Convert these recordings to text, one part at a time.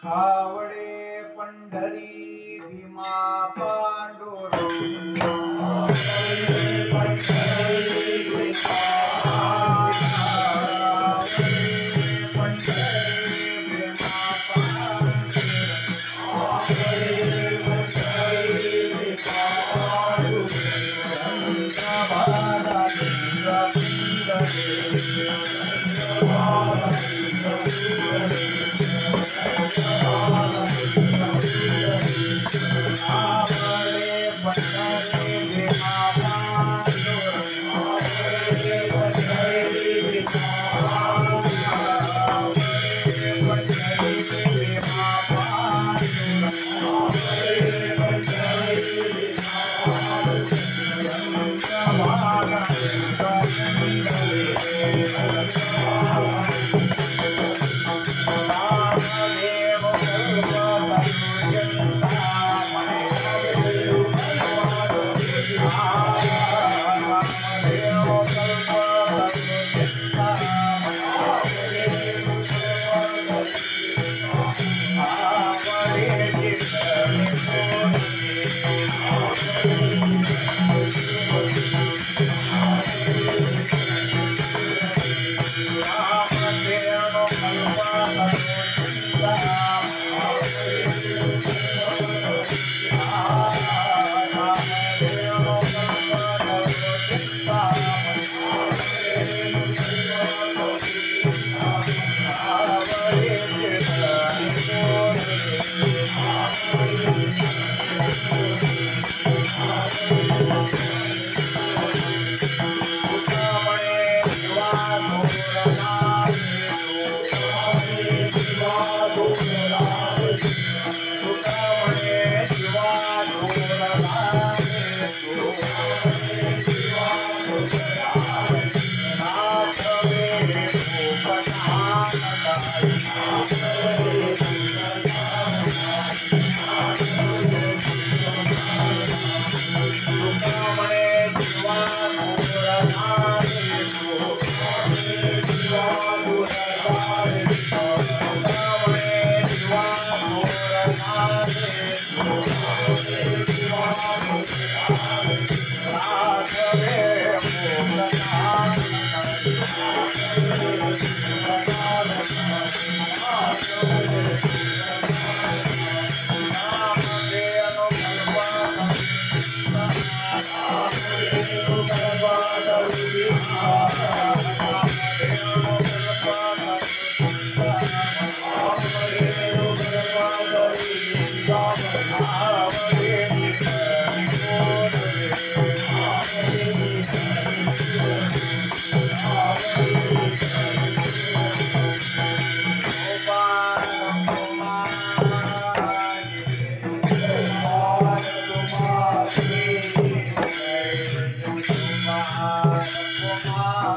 आवडे Pandhari Bhima Pandurang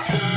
Bye.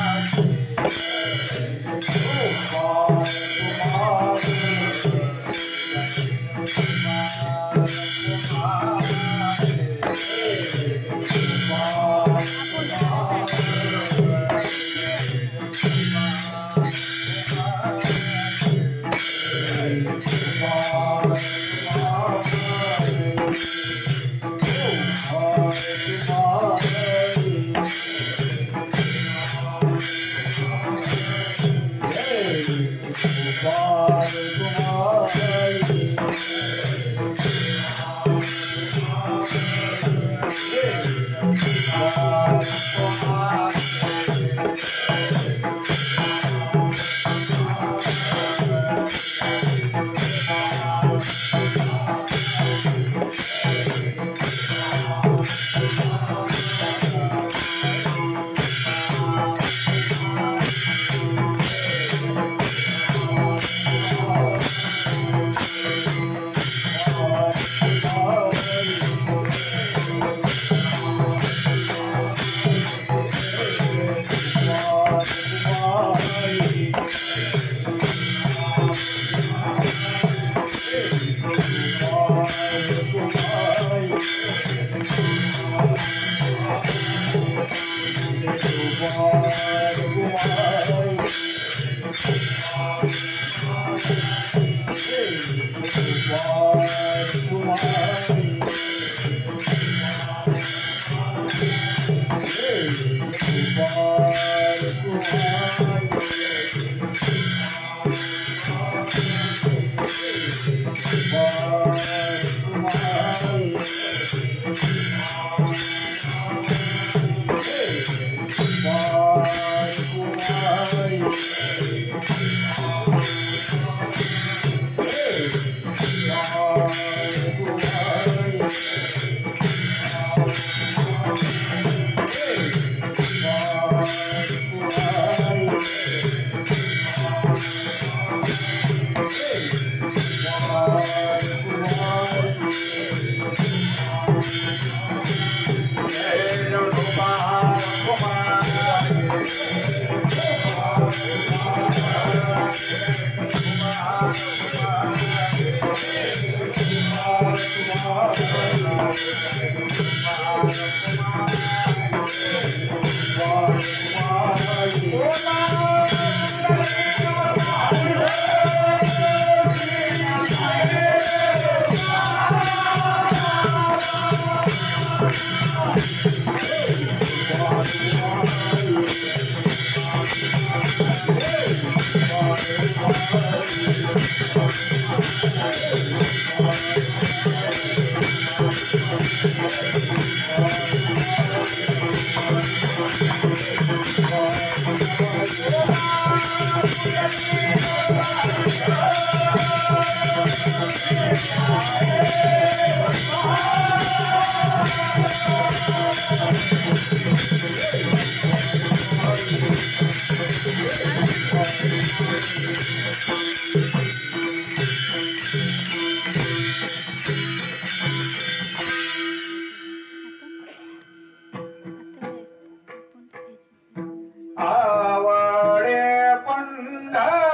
आवडे पंढरी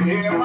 भीमा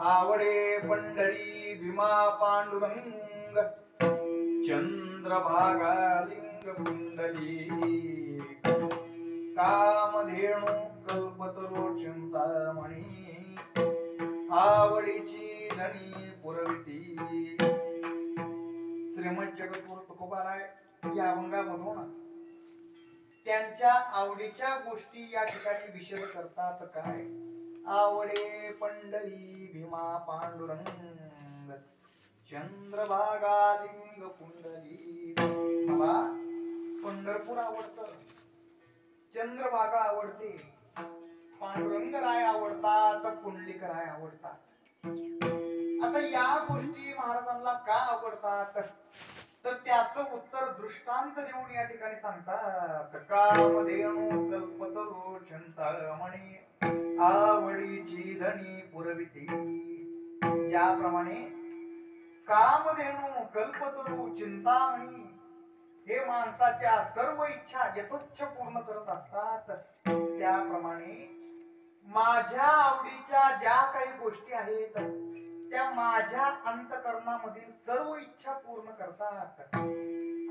आवडे पंढरी भीमा पांडुरंग चंद्रभागा लिंग कुंडली कामधेणू कल्पतरो चिंतामणी आवडीची धनी पुरविती. श्रीमंत जगद्गुरु तुकोबाराय या अभंगामधून त्यांच्या आवडीच्या गोष्टी या ठिकाणी विषद करतात. काय आवडे पंढरी भीमा पांडुरंग चंद्रभागा लिंग कुंडली. मला पंढरपूर आवडतं, चंद्रभागा आवडते, पांडुरंग राय आवडतात, कुंडलिक राय आवडतात. आवडतात. आता या गोष्टी महाराजांना का आवडतात तर त्याचं उत्तर दृष्टांत देऊन या ठिकाणी सांगतात. कामधेनु कल्पतरू चिंतामणी आवडीची धनी पुरविती. ज्याप्रमाणे कामधेनु कल्पतरू चिंतामणी हे माणसाच्या सर्व इच्छा यथोच्छ पूर्ण करत असतात, त्याप्रमाणे माझ्या आवडीच्या ज्या काही गोष्टी आहेत त्या माझ्या अंतःकरणामधील सर्व इच्छा पूर्ण करतात.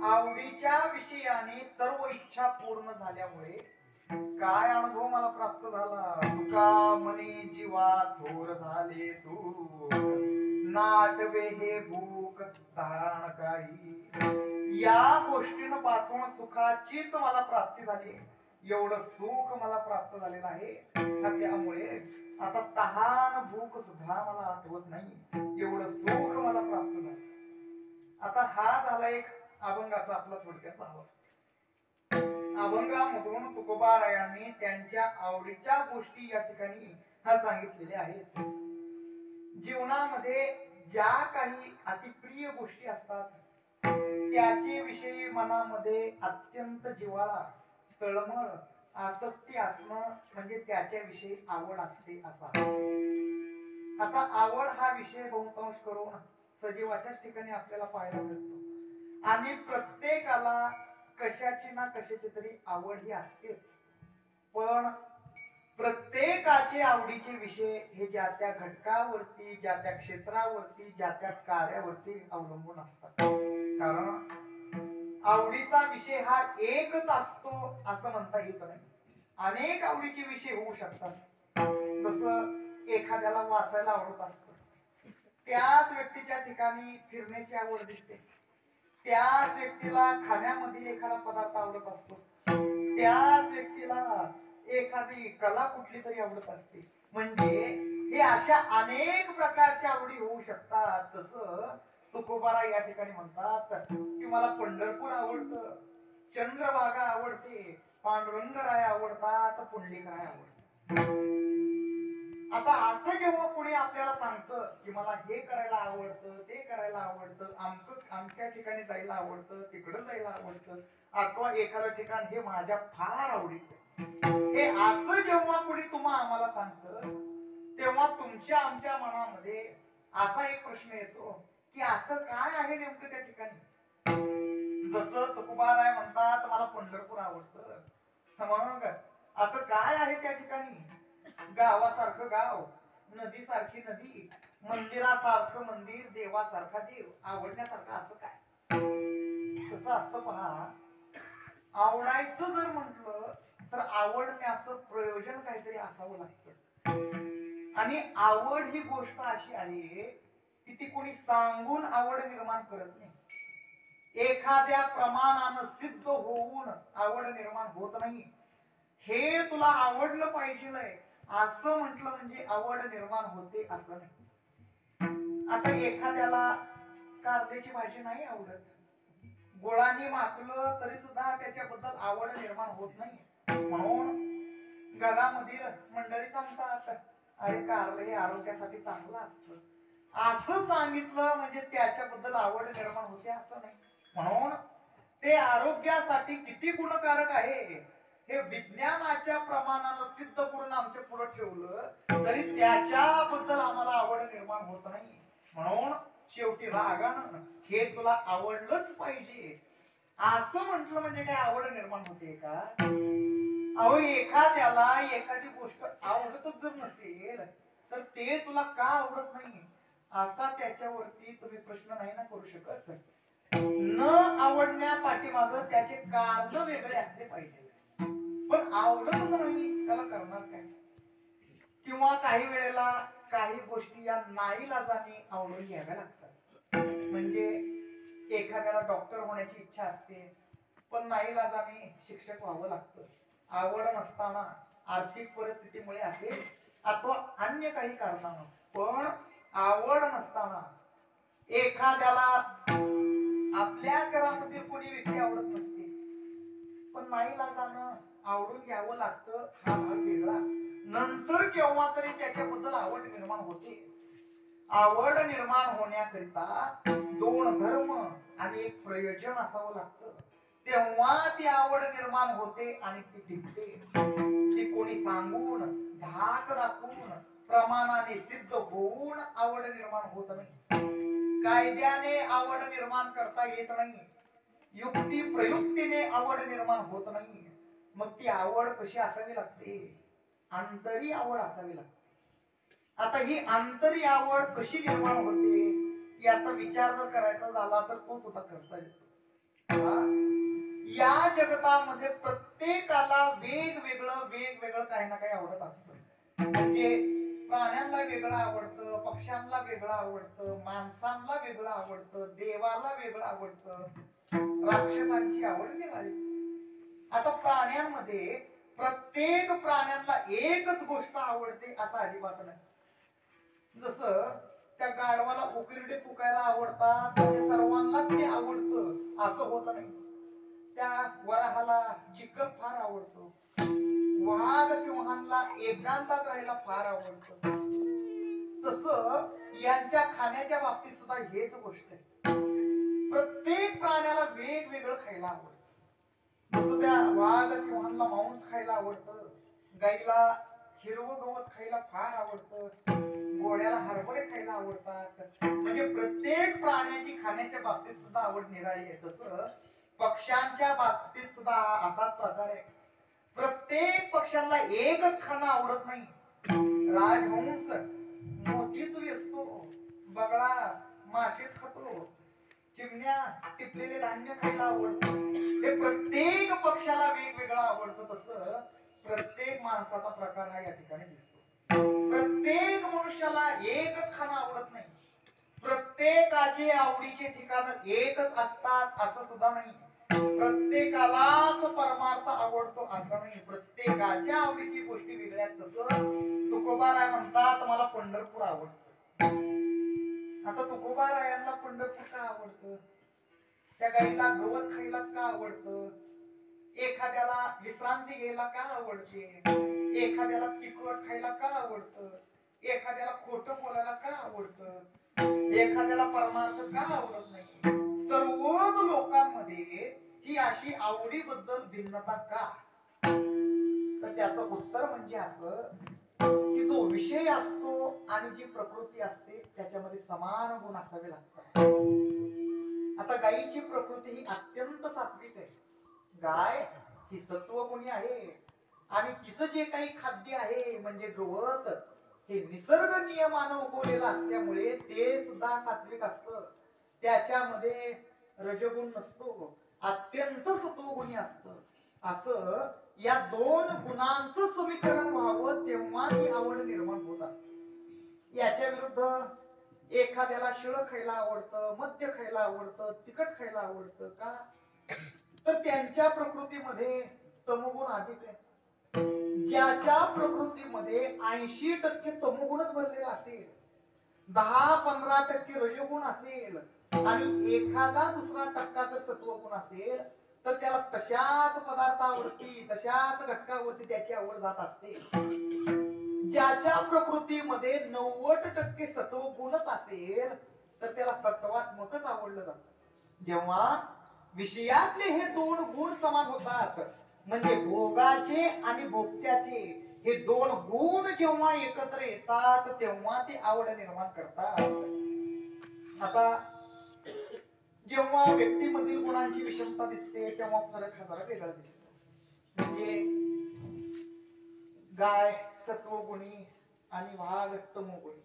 आवडीच्या विषयाने सर्व इच्छा पूर्ण झाल्यामुळे काय अनुभव मला प्राप्त झाला. तुका मने जीवा थोर झाले सुख नाटवे हे भूक तहान काही. या गोष्टींपासून सुखाचीच मला प्राप्ती झाली. एवढं सुख मला प्राप्त झालेलं आहे, त्यामुळे आता तहान भूक सुद्धा मला आठवत नाही. एवढं सुख मला प्राप्त झालं. आता हा झाला एक अभंगाचा आपला थोडक्यात भाव. अभंगामधून तुकोबारायांनी त्यांच्या आवडीच्या गोष्टी या ठिकाणी सांगितलेल्या आहेत. जीवनामध्ये ज्या काही अतिप्रिय गोष्टी असतात त्याचे विषयी मनामध्ये अत्यंत जिव्हाळा तळमळ आसक्ती असणं म्हणजे त्याच्याविषयी आवड असते असा. आता आवड हा विषय बहुतांश करून सजीवाच्याच ठिकाणी आपल्याला पाहायला मिळतो आणि प्रत्येकाला कशाची ना कशाची तरी आवड ही असतेच. पण प्रत्येकाचे आवडीचे विषय हे ज्या त्या घटकावरती ज्या त्या क्षेत्रावरती ज्या त्या कार्यावरती अवलंबून असतात. कारण आवडीचा विषय हा एकच असतो असं म्हणता येत नाही. अनेक आवडीचे विषय होऊ शकतात. जसं एखाद्याला वाचायला आवडत असतं, त्याच व्यक्तीच्या ठिकाणी फिरण्याची आवड दिसते. त्याच व्यक्तीला खाण्यामध्ये एखादा पदार्थ आवडत असतो, त्याच व्यक्तीला एखादी कला कुठली तरी आवडत असते. म्हणजे हे अशा अनेक प्रकारच्या आवडी होऊ शकतात. तसं तुकोबारा या ठिकाणी म्हणतात की मला पंढरपूर आवडतं, चंद्रभागा आवडते, पांडुरंगराय आवडतात, पुंडलिकराय आवडतात. आता असं जेव्हा कोणी आपल्याला सांगतं की मला हे करायला आवडतं, ते करायला आवडतं, आमच्या ठिकाणी जायला आवडतं, तिकडं जायला आवडतं, अथवा एखादं ठिकाण हे माझ्या फार आवडीचं, हे असं जेव्हा कोणी तुम्हा आम्हाला सांगतं तेव्हा तुमच्या आमच्या मनामध्ये असा एक प्रश्न येतो की असं काय आहे नेमकं त्या ठिकाणी. जसं तुकोबाराय म्हणतात मला पंढरपूर आवडतं, मग असं काय आहे त्या ठिकाणी. गावासारखं गाव, नदी सारखी नदी, मंदिरासारखं मंदिर, देवासारखा देव, आवडण्यासारखं असं काय. कसं असतं पहा, आवडायचं जर म्हटलं तर आवडण्याचं प्रयोजन काहीतरी असावं लागतं. आणि आवड ही गोष्ट अशी आहे की ती कोणी सांगून आवड निर्माण करत नाही. एखाद्या प्रमाणानं सिद्ध होऊन आवड निर्माण होत नाही. हे तुला आवडलं पाहिजे असं म्हटलं म्हणजे आवड निर्माण होते असं नाही. आता एखाद्याला कारल्याची भाजी नाही आवडत, गोळाने माखलं तरी सुद्धा त्याच्याबद्दल आवड निर्माण होत नाही. म्हणून घरामधील मंडळी सांगतात अरे कारले हे आरोग्यासाठी चांगलं असतं, असं सांगितलं म्हणजे त्याच्याबद्दल आवड निर्माण होते असं नाही. म्हणून ते आरोग्यासाठी किती गुणकारक आहे हे विज्ञानाच्या प्रमाणानं सिद्ध करून आमच्या पुढे ठेवलं तरी त्याच्याबद्दल आम्हाला आवड निर्माण होत नाही. म्हणून शेवटी रागानं हे तुला आवडलंच पाहिजे असं म्हटलं म्हणजे काय आवड निर्माण होते का. अहो एखाद्याला एखादी गोष्ट आवडतच जर नसेल तर ते तुला का आवडत नाही असा त्याच्यावरती तुम्ही प्रश्न नाही ना करू शकत. न आवडण्या पाठीमाग त्याचे कारण वेगळे असले पाहिजे. पण आवडतच नाही त्याला करणार काय. किंवा काही वेळेला काही गोष्टी या नाईलाजाने आवडून घ्याव्या लागतात. म्हणजे एखाद्याला डॉक्टर होण्याची इच्छा असते पण नाईलाजाने शिक्षक व्हावं लागतं. आवड नसताना आर्थिक परिस्थितीमुळे असेल अथवा अन्य काही कारणानं, पण आवड नसताना एखाद्याला आपल्या घरामध्ये कोणी व्यक्ती आवडत नसते पण नाईलाजानं आवडून घ्यावं लागतं, हा भाग वेगळा. नंतर केव्हा तरी त्याच्याबद्दल आवड निर्माण होते. आवड निर्माण होण्याकरिता दोन धर्म आणि एक प्रयोजन असावं लागतं. तेव्हा ती आवड निर्माण होते आणि ती टिकते. ती कोणी सांगून धाक दाखवून प्रमाणाने सिद्ध होऊन आवड निर्माण होत नाही. कायद्याने आवड निर्माण करता येत नाही. युक्ती प्रयुक्तीने आवड निर्माण होत नाही. मग ती आवड कशी असावी लागते? आंतरी आवड असावी लागते. आता ही आंतरी आवड कशी निर्माण होते याचा विचार जर करायचा झाला तर तो सुद्धा करता येतो. या जगतामध्ये प्रत्येकाला वेगवेगळं काही ना काही आवडत असतं. म्हणजे प्राण्यांना वेगळं आवडतं, पक्ष्यांना वेगळं आवडतं, माणसांना वेगळं आवडतं, देवाला वेगळं आवडतं, राक्षसांची आवड निराळी. आता प्राण्यांमध्ये प्रत्येक प्राण्यांना एकच गोष्ट आवडते असं अजिबात नाही. जसं त्या गाढवाला उकिरडे फुकायला आवडतात म्हणजे सर्वांनाच ते आवडतं असं होत नाही. त्या वराहाला चिखल फार आवडतो, वाघ सिंहांना एकांतात राहायला फार आवडतं. तसं यांच्या खाण्याच्या बाबतीत सुद्धा हेच गोष्ट आहे. प्रत्येक प्राण्याला वेगवेगळं खायला आवडतं. जसं त्या वाघ सिंहांना मांस खायला आवडतं, गाईला हिरवं गवत खायला फार आवडतं, घोड्याला हरभरे खायला आवडतात. म्हणजे प्रत्येक प्राण्याची खाण्याच्या बाबतीत सुद्धा आवड निराळी आहे. तसं पक्ष्यांच्या बाबतीत सुद्धा असाच प्रकार आहे. प्रत्येक पक्ष्यांना एकच खाणं आवडत नाही. राजहंस मोतीच वेचतो, बगळा मासेच खातो, चिमण्या टिपलेले धान्य खायला आवडतं. हे प्रत्येक पक्षाला वेगवेगळं आवडतं. तसं प्रत्येक माणसाचा प्रकार हा या ठिकाणी दिसतो. प्रत्येक मनुष्याला एकच खाणं आवडत नाही. प्रत्येकाचे आवडीचे ठिकाण एकच असतात असं सुद्धा नाही. प्रत्येकालाच परमार्थ आवडतो असं नाही. प्रत्येकाच्या आवडीची गोष्टी वेगळ्या. तसं तुकोबाराय म्हणतात मला पंढरपूर आवडतं. आता तुकोबारायांना पंढरपूर का आवडतं? त्या गाईला गवत खायलाच का आवडतं? एखाद्याला विश्रांती घ्यायला का आवडते? एखाद्याला तिखट खायला का आवडतं? एखाद्याला खोटं बोलायला का आवडतं? एखाद्याला परमार्थ का आवडत नाही? सर्वच लोकांमध्ये ही अशी आवडीबद्दल भिन्नता का? तर त्याचं उत्तर म्हणजे असं की जो विषय असतो आणि जी प्रकृती असते त्याच्यामध्ये समान गुण असावे लागतात. आता गायीची प्रकृती ही अत्यंत सात्विक आहे. गाय ही सत्वगुणी आहे आणि तिचं जे काही खाद्य आहे म्हणजे गवत हे निसर्ग नियमानं उगवलेलं असल्यामुळे ते सुद्धा सात्विक असतं. त्याच्यामध्ये रजगुण नसतो, अत्यंत सत्वगुणी असतं. असं या दोन गुणांचं समीकरण व्हावं तेव्हा ती आवड निर्माण होत असते. याच्या विरुद्ध एखाद्याला शिळ खायला आवडतं, मद्य खायला आवडतं, तिखट खायला आवडतं का? तर त्यांच्या प्रकृतीमध्ये तमोगुण अधिक आहे. ज्याच्या प्रकृतीमध्ये 80% तमोगुणच भरलेला असेल, 10-15% रजोगुण असेल आणि एखादा दुसरा टक्का जर सत्वगुण असेल तर त्याला तशाच पदार्थावरती तशाच घटकावरती त्याची आवड जात असते. ज्याच्या प्रकृतीमध्ये 90% सत्वगुणच असेल तर त्याला सत्वात्मकच आवडलं जातं. जेव्हा विषयातले हे दोन गुण समान होतात म्हणजे भोगाचे आणि भोक्त्याचे हे दोन गुण जेव्हा एकत्र येतात तेव्हा ते आवड निर्माण करतात. आता जेव्हा व्यक्तीमधील गुणांची विषमता दिसते तेव्हा फरक हा जरा वेगळा दिसतो. म्हणजे गाय सत्वगुणी आणि वाघ तमोगुणी,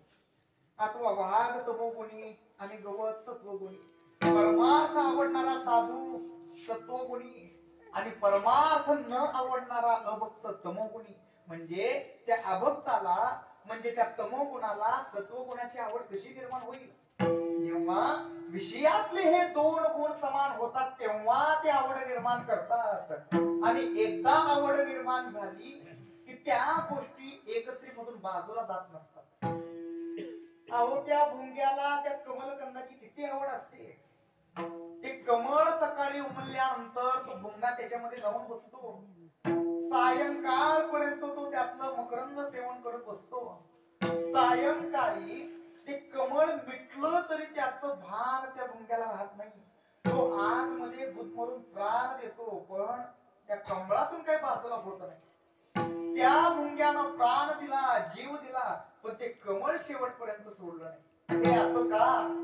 अथवा वाघ तमोगुणी आणि गवत सत्वगुणी. परमार्थ आवडणारा साधू सत्वगुणी आणि परमार्थ न आवडणारा अभक्त तमोगुणी. म्हणजे त्या अभक्ताला म्हणजे त्या तमोगुणाला सत्वगुणाची आवड कशी निर्माण होईल? जेव्हा विषयातले हे दोन गुण समान होतात तेव्हा ते आवड निर्माण करतात. आणि एकदा आवड निर्माण झाली की त्या गोष्टी एकत्रितमधून बाजूला जात नसतात. अहो त्या भुंग्याला त्या कमलकंदाची किती आवड असते. ते कमळ सकाळी उमलल्यानंतर तो भुंगा त्याच्यामध्ये जाऊन बसतो. सायंकाळपर्यंत तो त्यातलं मकरंद सेवन करत बसतो. सायंकाळी ते कमळ मिटलं तरी त्याचं भान त्या भुंग्याला राहत नाही. तो आतमध्ये गुदमरून प्राण देतो, पण त्या कमळातून काही बाजूला होत नाही. त्या भुंग्यानं प्राण दिला, जीव दिला, पण ते कमळ शेवटपर्यंत सोडलं नाही. हे असं का?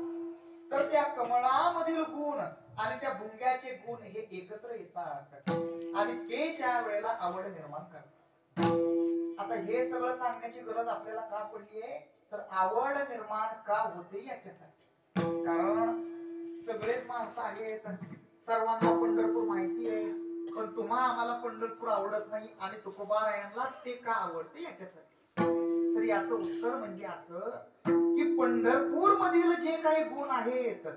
तर त्या कमळामधील गुण आणि त्या भुंग्याचे गुण हे एकत्र येतात आणि ते त्या वेळेला आवड निर्माण करतात. आता हे सगळं सांगण्याची गरज आपल्याला का पडली आहे? तर आवड निर्माण का होते याच्यासाठी. कारण सगळेच माणसं आहेत, सर्वांना पंढरपूर माहिती आहे, पण तुम्हा आम्हाला पंढरपूर आवडत नाही आणि तुकोबारायांना ते का आवडते याच्यासाठी. तर याचं उत्तर म्हणजे असं की पंढरपूर मधील जे काही गुण आहेत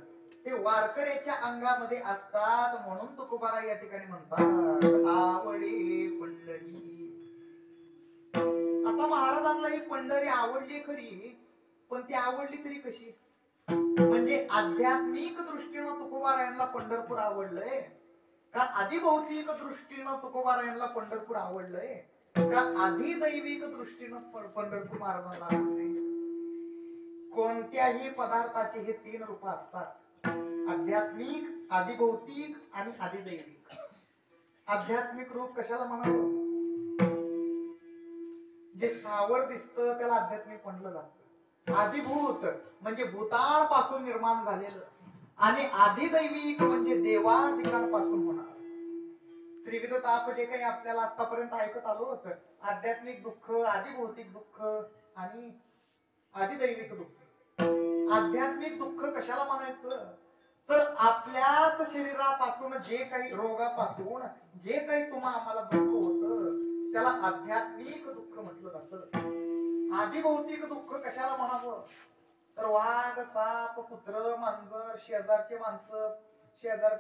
ते वारकऱ्याच्या अंगामध्ये असतात, म्हणून तुकोबाराय या ठिकाणी म्हणतात आवडे पंढरी. आता महाराजांना ही पंढरी आवडली खरी, पण ती आवडली तरी कशी? म्हणजे आध्यात्मिक दृष्टीनं तुकोबारायांना पंढरपूर आवडलंय का अधिभौतिक दृष्टीनं तुकोबारायांना पंढरपूर आवडलंय का अधिदैविक दृष्टीनं पंढरपूर महाराजांना आवडलंय? कोणत्याही पदार्थाचे हे तीन रूप असतात: आध्यात्मिक, अधिभौतिक आणि अधिदैविक. आध्यात्मिक रूप कशाला म्हणावं? जे स्थावर दिसतं त्याला आध्यात्मिक म्हटलं जातं. अधिभूत म्हणजे भूतांपासून निर्माण झालेलं, आणि अधिदैविक म्हणजे देवादिकांपासून होणार. त्रिविध ताप जे काही आपल्याला आतापर्यंत ऐकत आलो होतं, आध्यात्मिक दुःख, अधिभौतिक दुःख आणि अधिदैविक दुःख. आध्यात्मिक दुःख कशाला म्हणायचं? तर आपल्याच शरीरापासून जे काही रोगापासून जे काही तुम्हा आम्हाला दुःख होतं त्याला आध्यात्मिक दुःख म्हटलं जातं. अधिभौतिक दुःख कशाला म्हणावं? तर वाघ, साप, कुत्र, मांजर, शेजारचे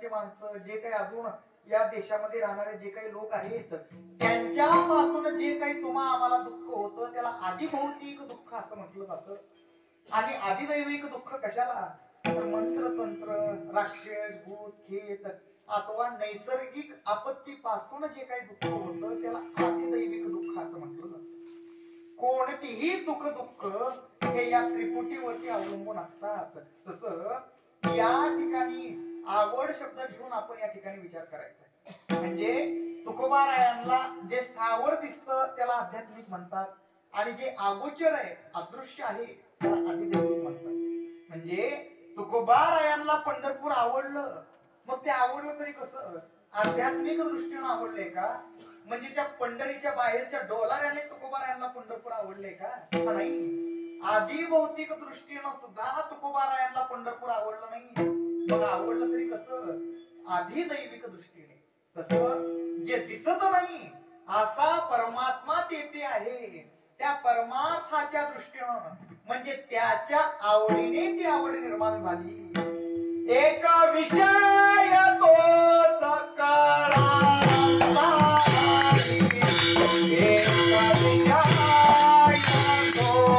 माणसं जे काही अजून या देशामध्ये राहणारे जे काही लोक आहेत त्यांच्यापासून जे काही तुम्हा आम्हाला दुःख होतं त्याला अधिभौतिक दुःख असं म्हटलं जातं. आणि अधिदैविक दुःख कशाला? तर मंत्र तंत्र, राक्षस, भूत, खेत अथवा नैसर्गिक आपत्तीपासून जे काही दुःख होतं त्याला अधिदैविक दुःख असं म्हटलं जातं. कोणतीही सुख दुःख हे या त्रिपुटीवरती अवलंबून असतात. तसं या ठिकाणी आवड शब्द घेऊन आपण या ठिकाणी विचार करायचा. म्हणजे तुकोबारायांना जे स्थावर दिसतं त्याला आध्यात्मिक म्हणतात, आणि जे अगोचर आहे, अदृश्य आहे, त्याला अधिदैविक म्हणतात. म्हणजे तुकोबारायांना पंढरपूर आवडलं, मग ते आवडलं तरी कसं? आध्यात्मिक दृष्टीने आवडले का? म्हणजे त्या पंढरीच्या बाहेरच्या डोलाऱ्याने तुकोबारायांना पंढरपूर आवडले का? नाही. अधिभौतिक दृष्टीने सुद्धा तुकोबारायांना पंढरपूर आवडलं नाही. मग आवडलं तरी कसं? अधिदैविक दृष्टीने. कसं? जे दिसत नाही असा परमात्मा तेथे आहे, त्या परमार्थाच्या दृष्टीनं म्हणजे त्याच्या आवडीने ती आवड निर्माण झाली. एक विषय तो सकाळा, एक विषय तो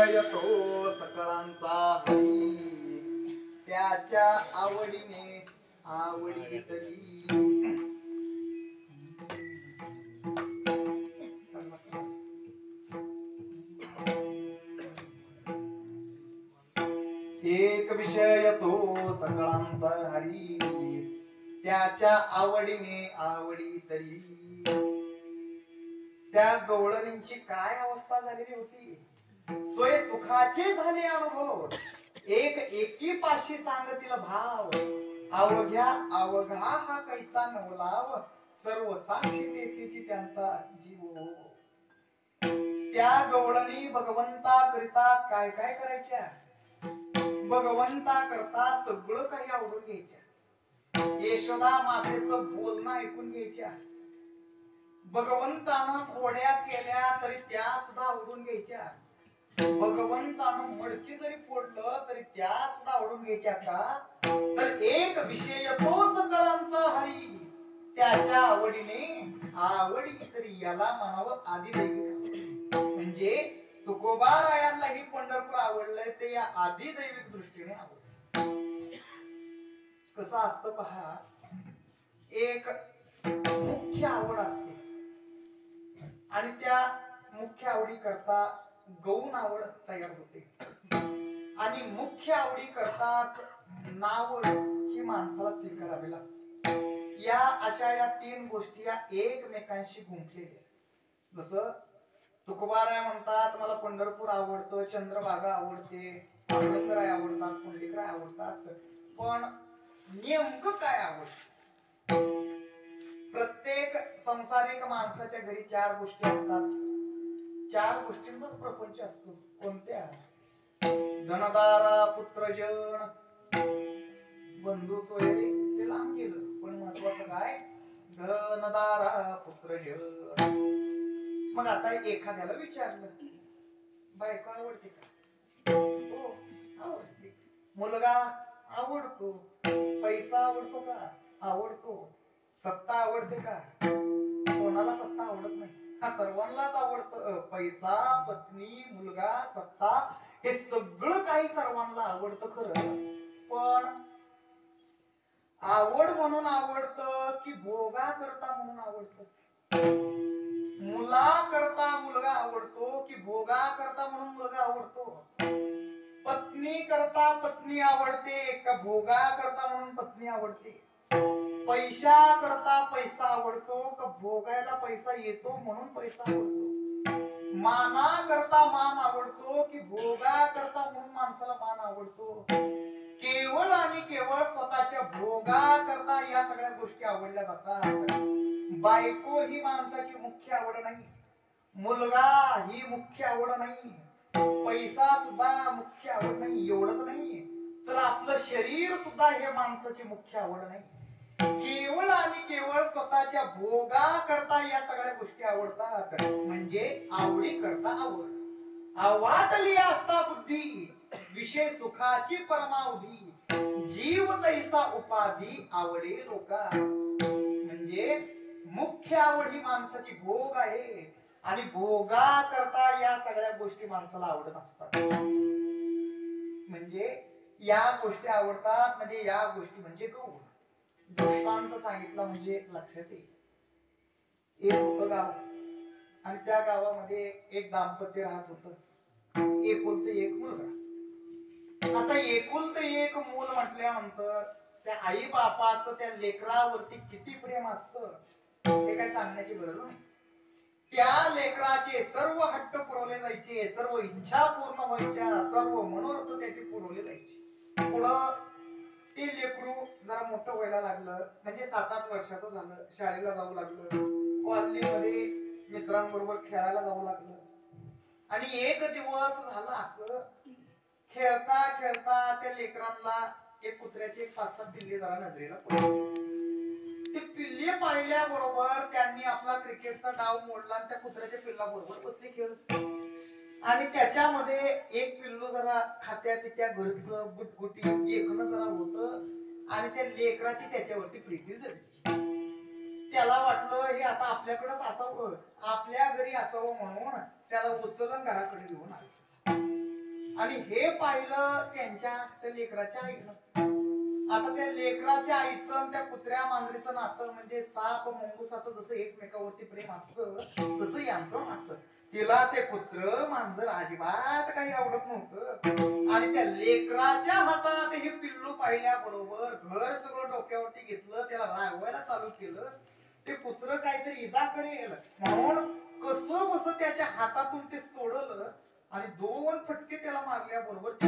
विषय तो सकळांचा हरी त्याच्या आवडीने आवडीतली एक विषय तो सकळांचा हरी त्याच्या आवडीने आवडी तरी त्या गवळणींची काय अवस्था झालेली होती. स्वय सुखाचे झाले अनुभव एक एकी पाशी सांगतील भाव अवघ्या अवघा हा कैचा नवलाव सर्व साक्षी तेथीची त्यांचा जीव. त्या गवळणी भगवंता करिता काय काय करायच्या. भगवंता करता सगळं काही आवडून घ्यायच्या. यशोदा मातेचं बोलणं ऐकून घ्यायच्या. भगवंतानं खोड्या केल्या तरी त्या सुद्धा आवडून घ्यायच्या. भगवंतानं मडकी जरी फोडलं तरी त्या सुद्धा आवडून घ्यायच्या का. तर एक विषय तो सकळांचा हरी त्याच्या आवडीने आवडी तरी याला म्हणावं आदिदैविक. म्हणजे तुकोबारायांनाही पंढरपूर आवडलंय ते या आदिदैविक दृष्टीने आवडलं. कसं असतं पहा. एक मुख्य आवड असते आणि त्या मुख्य आवडी करता गौण आवड तयार होते आणि मुख्य आवडी करताच नावड ही माणसाला स्वीकारावी लागते. या अशा या तीन गोष्टी या एकमेकांशी गुंफलेल्या. जसं तुकोबाराय म्हणतात मला पंढरपूर आवडतं, चंद्रभागा आवडते, पांडुरंगराय आवडतात, पुंडलिकराय आवडतात. पण नेमकं काय आवडतं. प्रत्येक संसारिक माणसाच्या घरी चार गोष्टी असतात. चार गोष्टींचाच प्रपंच असतो. कोणत्या. धनदारा पुत्रजन बंधू सोयरे ते लांब गेलं पण महत्वाचं काय. धनदारा पुत्रजन. मग आता एखाद्याला विचारलं बायको आवडते का. हो आवडते. मुलगा आवडतो. पैसा आवडतो का. आवडतो. सत्ता आवडते का. कोणाला सत्ता आवडत नाही. हा सर्वांनाच आवडतं. पैसा, पत्नी, मुलगा, सत्ता हे सगळं काही सर्वांना आवडतं खरं. पण आवड म्हणून आवडतं की भोगा करता म्हणून आवडतं. मुला करता मुलगा आवडतो की भोगा करता म्हणून मुलगा आवडतो. पत्नी करता पत्नी आवडते का भोगा करता म्हणून पत्नी आवडते. पैसा करता पैसा आवडतो का भोगायला पैसा येतो म्हणून पैसा आवडतो. माना करता मान आवडतो की भोगा करता म्हणून माणसाला मान आवडतो. केवळ आणि केवळ स्वतःच्या भोगा करता या सगळ्या गोष्टी आवडल्या जातात. बायको ही माणसाची मुख्य आवड नाही. मुलगा ही मुख्य आवड नाही. पैसा सुद्धा मुख्य आवड नाही. एवढंच नाही तर आपलं शरीर सुद्धा हे माणसाची मुख्य आवड नाही. केवळ आणि केवळ स्वतःच्या भोगा करता या सगळ्या गोष्टी आवडतात. म्हणजे आवडी करता आवड. अवाटली असता बुद्धी विषय सुखाची परमावधी. जीव तैसा उपाधी आवडे लोका. म्हणजे मुख्य आवड ही माणसाची भोग आहे आणि भोगा करता या सगळ्या गोष्टी माणसाला आवडत असतात. म्हणजे या गोष्टी आवडतात. म्हणजे या गोष्टी म्हणजे गौण. दृष्टांत सांगितला म्हणजे लक्षात येईल. एक होतं गाव आणि त्या गावामध्ये एक दाम्पत्य राहत होतं. एकुलते एक मुलगा. आता एकुलते एक मूल म्हटल्यानंतर त्या आई बापाचं त्या लेकरावरती किती प्रेम असतं हे काय सांगण्याची गरज नाही. त्या लेकराचे सर्व हट्ट पुरवले जायचे. सर्व इच्छा पूर्ण व्हायच्या. सर्व मनोरथ त्याचे पुरवले जायचे. पुढं ते लेकरू जरा मोठं व्हायला लागलं. म्हणजे 7-8 वर्षाचं झालं. शाळेला जाऊ लागलं. कॉलनीमध्ये मित्रांबरोबर खेळायला जाऊ लागलं. आणि एक दिवस झालं असं खेळता खेळता त्या लेकरांना एक कुत्र्याचे 5-7 पिल्ले जरा नजरेला पडले. ते पिल्ले पाळल्याबरोबर त्यांनी आपला क्रिकेटचा डाव मोडला आणि त्या कुत्र्याच्या पिल्लाबरोबर बसले खेळत. आणि त्याच्यामध्ये एक पिल्लू जरा खात्या पित्या घरचं गुटगुटी देखणं जरा होतं आणि त्या लेकराची त्याच्यावरती प्रीती झाली. त्याला वाटलं हे आता आपल्याकडेच असावं, आपल्या घरी असावं म्हणून त्याला उचलून घराकडे घेऊन आले. आणि हे पाहिलं त्यांच्या त्या लेकराच्या आईनं. आता त्या लेकराच्या आईचं आणि त्या कुत्र्या मांजरीचं नातं म्हणजे साप मंगुसाचं जसं एकमेकावरती प्रेम असतं तसं यांचं नातं. तिला ते कुत्र मांजर अजिबात काही आवडत नव्हतं आणि त्या लेकराच्या हातात हे पिल्लू पाहिल्याबरोबर घर सगळं डोक्यावरती घेतलं, त्याला रागवायला चालू केलं. ते कुत्र काहीतरी इजाकडे गेलं म्हणून कसं बस त्याच्या हातातून ते सोडलं आणि 2 फटके त्याला मारल्याबरोबर ते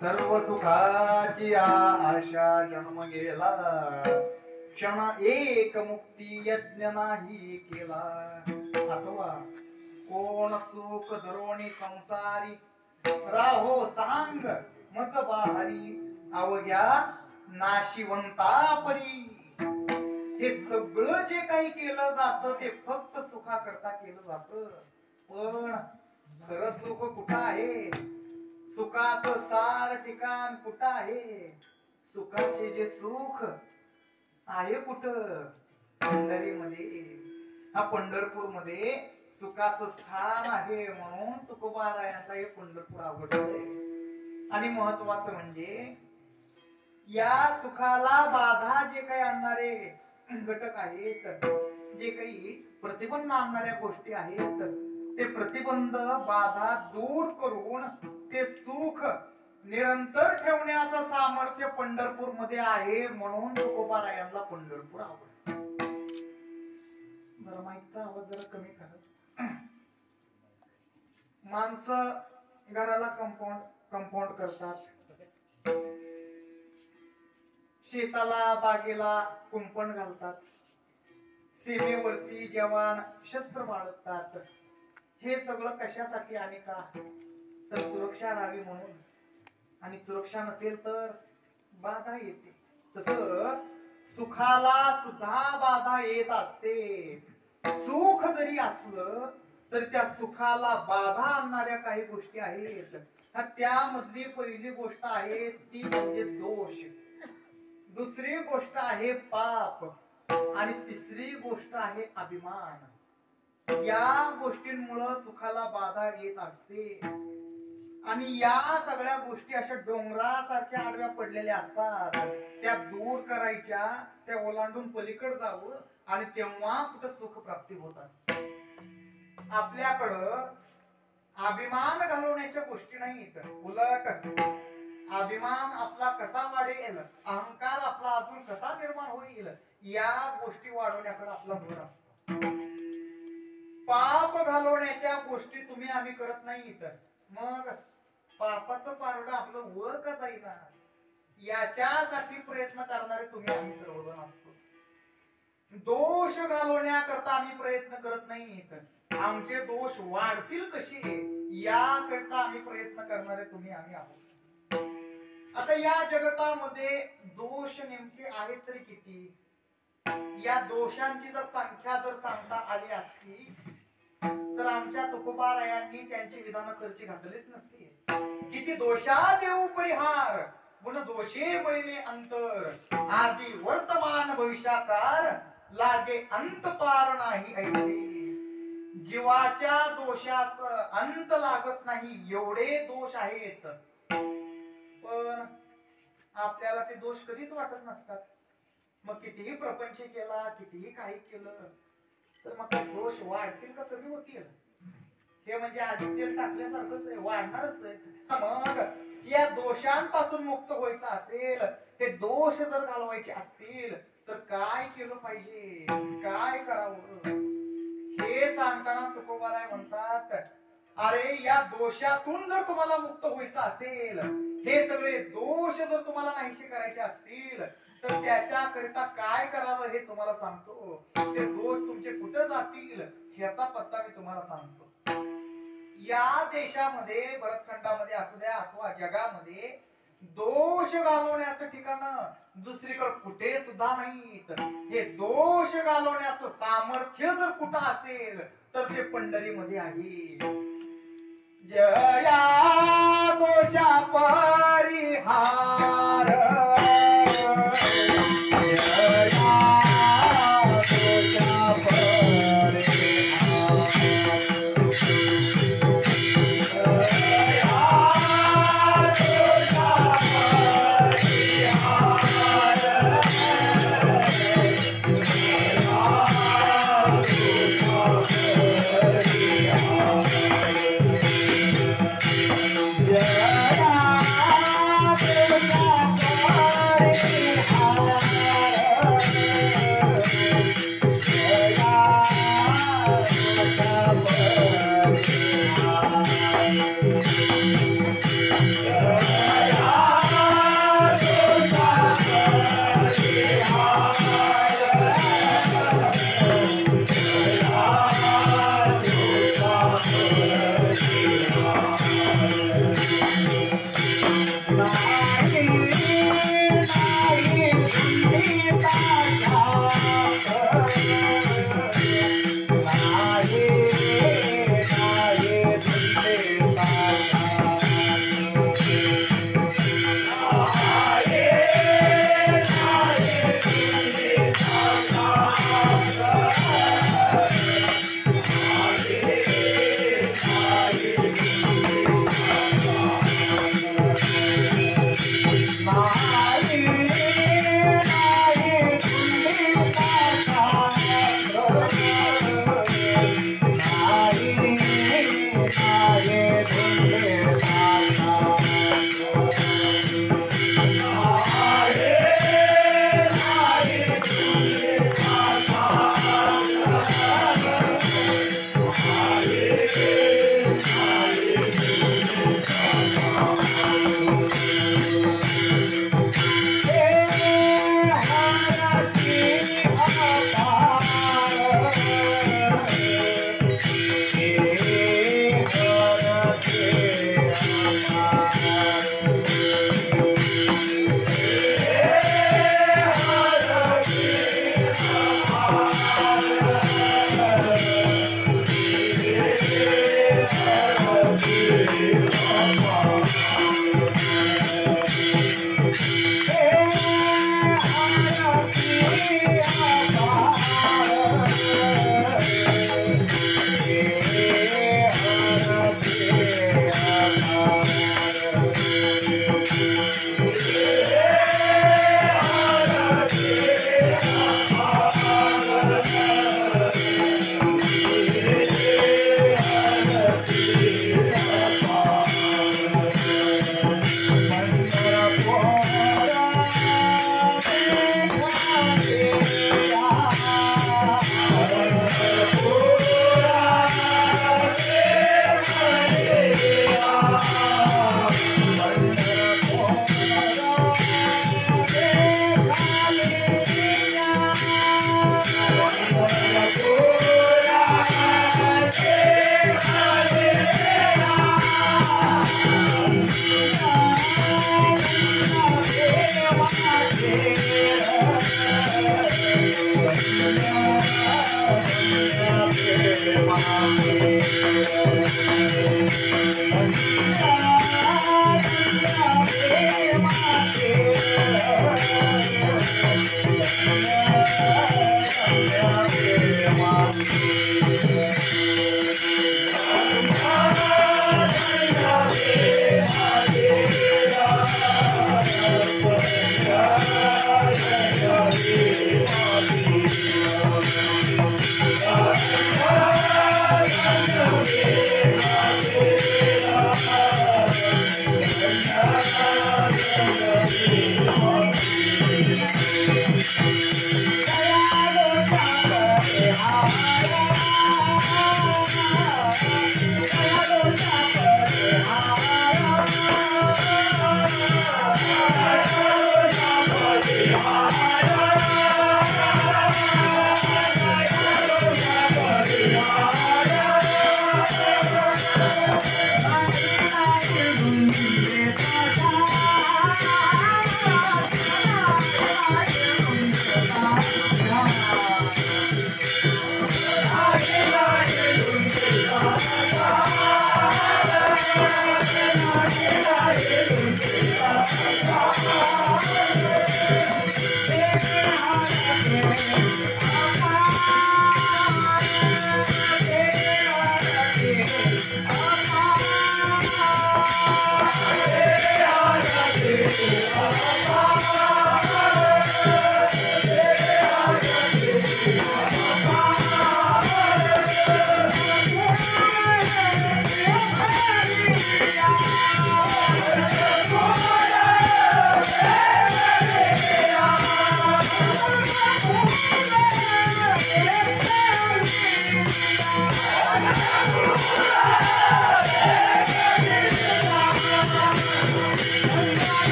सर्व सुखाची आशा जन्म गेला, क्षण एक मुक्ती यज्ञ नाही केला. अथवा कोण सुख धरोणी संसारी, राहो सांग मज बाहारी. अवघ्या नाशिवंता परी, हे सगळं जे काही केलं जात ते फक्त सुखा करता केलं जात. पण खरं सुख कुठं आहे? सुखाचं सार ठिकाण कुठं आहे? सुखाचे जे सुख आहे कुठं? पंढरीमध्ये. हा पंढरपूर मध्ये सुखाचं स्थान आहे. म्हणून तुकोबारायांना हे पंढरपूर आवडते. आणि महत्वाचं म्हणजे या सुखाला बाधा जे काही आणणारे घटक आहेत, जे काही प्रतिबंध आणणाऱ्या गोष्टी आहेत, ते प्रतिबंध बाधा दूर करून ते सुख निरंतर ठेवण्याचं सामर्थ्य पंढरपूर मध्ये आहे. म्हणून तुकोबारायांना पंढरपूर आवडते. जरा माईकचा आवाज जरा कमी करा. माणसं घराला कंपाऊंड करतात, शेताला बागेला कुंपण घालतात, सीमेवरती जवान शस्त्र बाळगतात. हे सगळं कशासाठी आणि का? तर सुरक्षा राहावी म्हणून. आणि सुरक्षा नसेल तर बाधा येते. तसं सुखाला सुद्धा बाधा येत असते. सुख जरी असलं तर त्या सुखाला बाधा आणणाऱ्या काही गोष्टी आहेत. त्यामधली पहिली गोष्ट आहे ती म्हणजे दोष, दुसरी गोष्ट आहे पाप, आणि तिसरी गोष्ट आहे अभिमान. या गोष्टींमुळे सुखाला बाधा येत असते. आणि या सगळ्या गोष्टी अशा डोंगरासारख्या आडव्या पडलेल्या असतात. त्या दूर करायच्या, त्या ओलांडून पलीकडे जावं, आणि तेव्हा कुठं सुख प्राप्ती होत असते. आपल्याकडं अभिमान घालवण्याच्या गोष्टी नाहीत. उलट अभिमान आपला कसा वाढेल, अहंकार आपला अजून कसा निर्माण होईल, या गोष्टी वाढवण्याकडे आपला भर असतो. पाप घालवण्याच्या गोष्टी तुम्ही आम्ही करत नाहीत. मग पापाचं पारडं आपलं वर का जाईना, याच्यासाठी प्रयत्न करणारे तुम्ही आम्ही सर्वजण असतो. दोष घालवण्याकरता आम्ही प्रयत्न करत नाहीत. आमचे दोष वाढतील कसे याकरता आम्ही प्रयत्न करणारे तुम्ही आम्ही आहोत. आता या जगतामध्ये दोष नेमके आहेत तरी किती? या दोषांची जर संख्या जर सांगता आली असती तर आमच्या तुकोबारायांनी त्यांची विधान खर्ची घातलीच नसती. किती दोषा देऊ परिहार, गुण दोषे वळले अंतर, आदी वर्तमान भविष्याकार लागे अंत पार नाही ऐसे. जीवाच्या दोषाचं अंत लागत नाही एवढे दोष आहेत. पण आपल्याला ते दोष कधीच वाटत नसतात. मग कितीही प्रपंच केला, कितीही काही केलं तर मग ते दोष वाढतील का कमी होतील? हे म्हणजे आधी तेल टाकल्यासारखंच आहे, वाढणारच आहे. मग या दोषांपासून मुक्त व्हायचं असेल, ते दोष जर घालवायचे असतील तर काय केलं पाहिजे, काय करावं हे सांगताना तुकोबाराय म्हणतात, अरे या दोषातून जर तुम्हाला मुक्त व्हायचं असेल, हे सगळे दोष जर तुम्हाला नाहीसे करायचे असतील तर त्याच्याकरिता काय करावं हे तुम्हाला सांगतो. ते दोष तुमचे कुठे जातील ह्याचा पत्ता मी तुम्हाला सांगतो. या देशामध्ये, भरतखंडामध्ये असू द्या अथवा जगामध्ये, दोष घालवण्याचं ठिकाण दुसरीकडे कुठे सुद्धा नाहीत. हे दोष घालवण्याचं सामर्थ्य जर कुठं असेल तर ते पंढरीमध्ये आहे. जया दोषा परिहार, जया दोषा परिहार.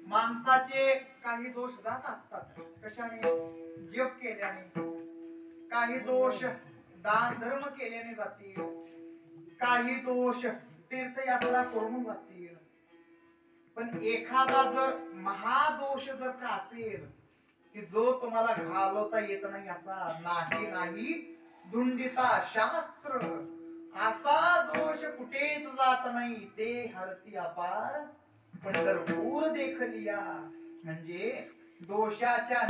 माणसाचे काही दोष जात असतात कशाने जप केल्याने, काही दोष दान धर्म केल्याने जातील, काही दोष तीर्थयात्रा करून जातील. पण एखादा जर महादोष जर का असेल की जो तुम्हाला घालवता येत नाही असा नाही नाही धुंडिता शास्त्र, असा दोष कुठेच जात नाही ते हरती अपार पंढरपूर देखलिया. म्हणजे दोषाच्या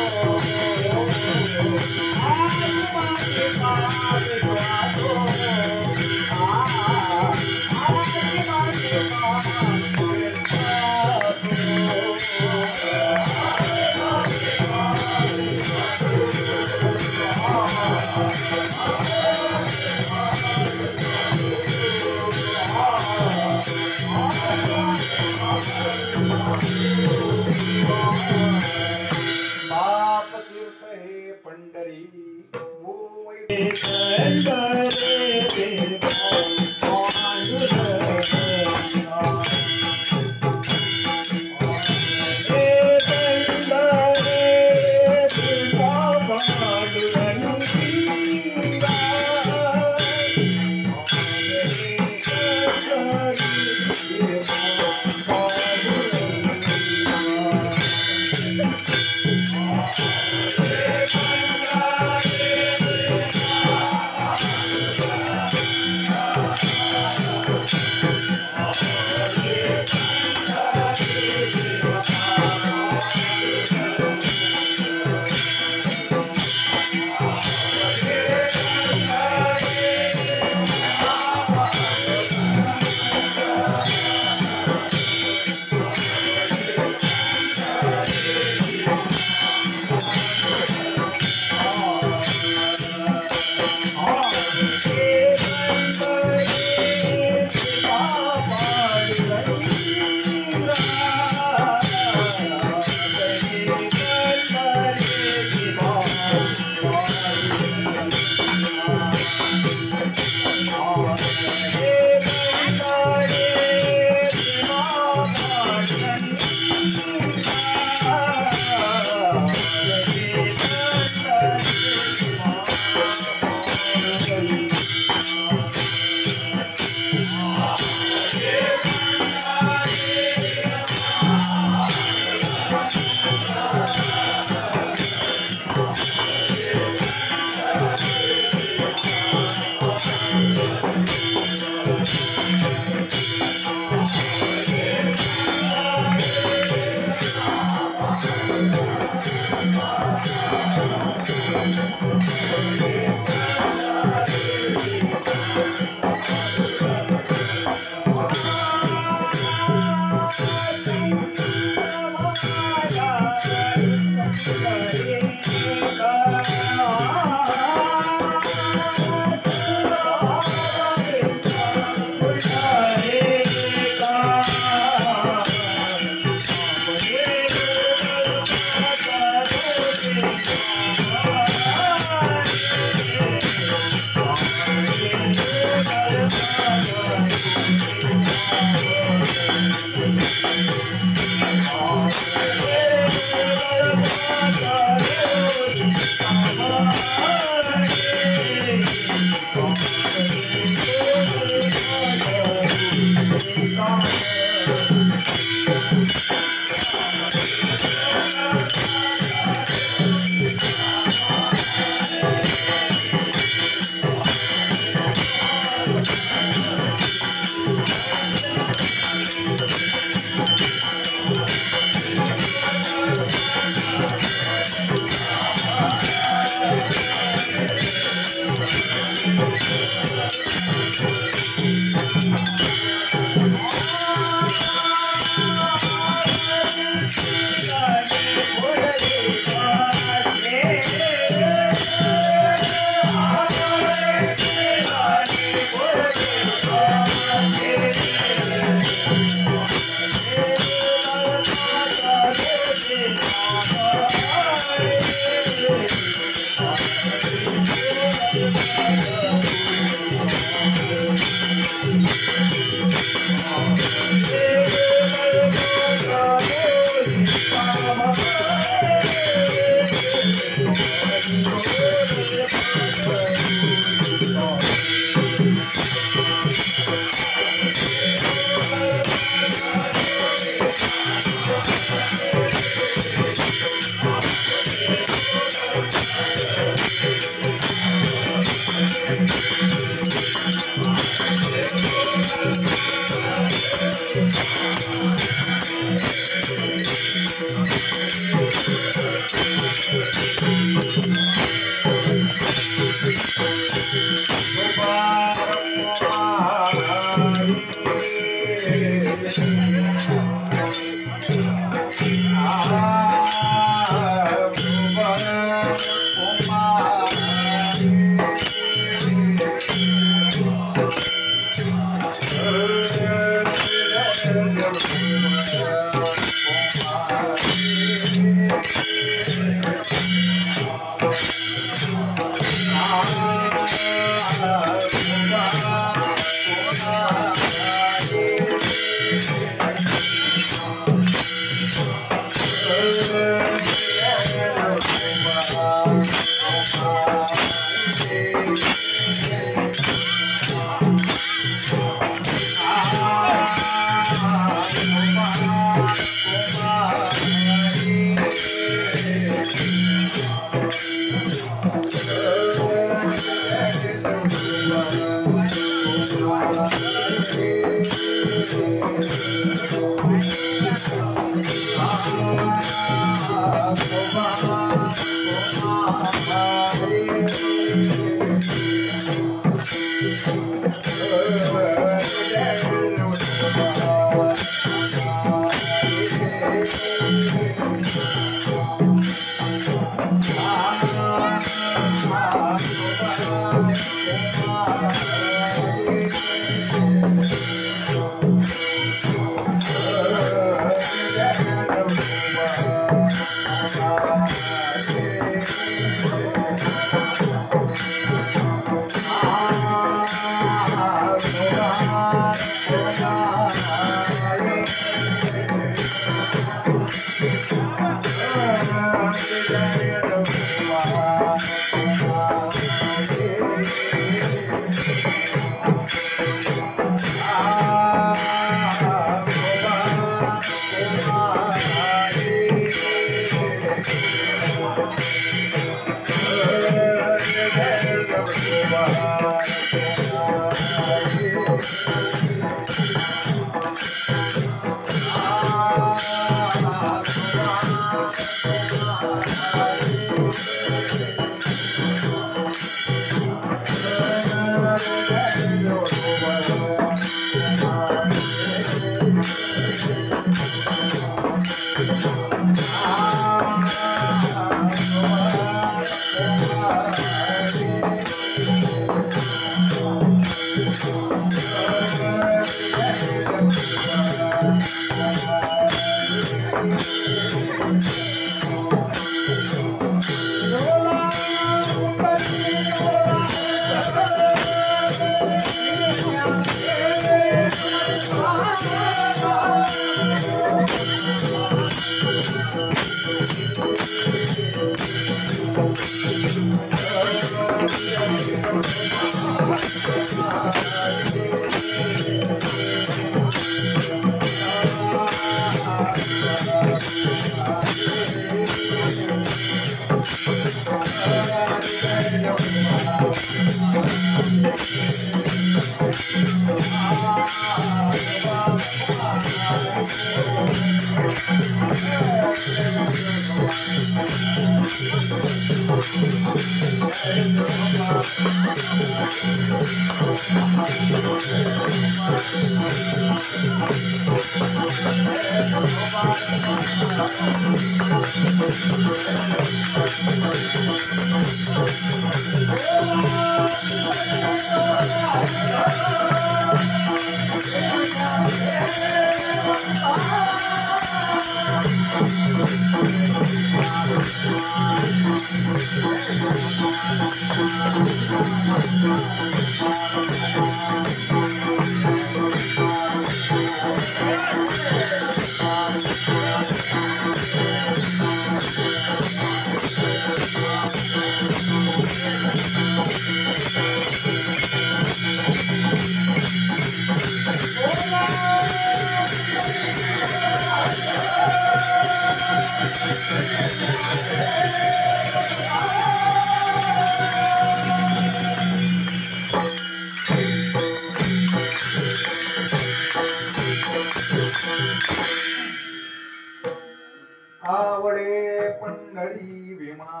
आवडे पंढरी विमा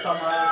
Ale,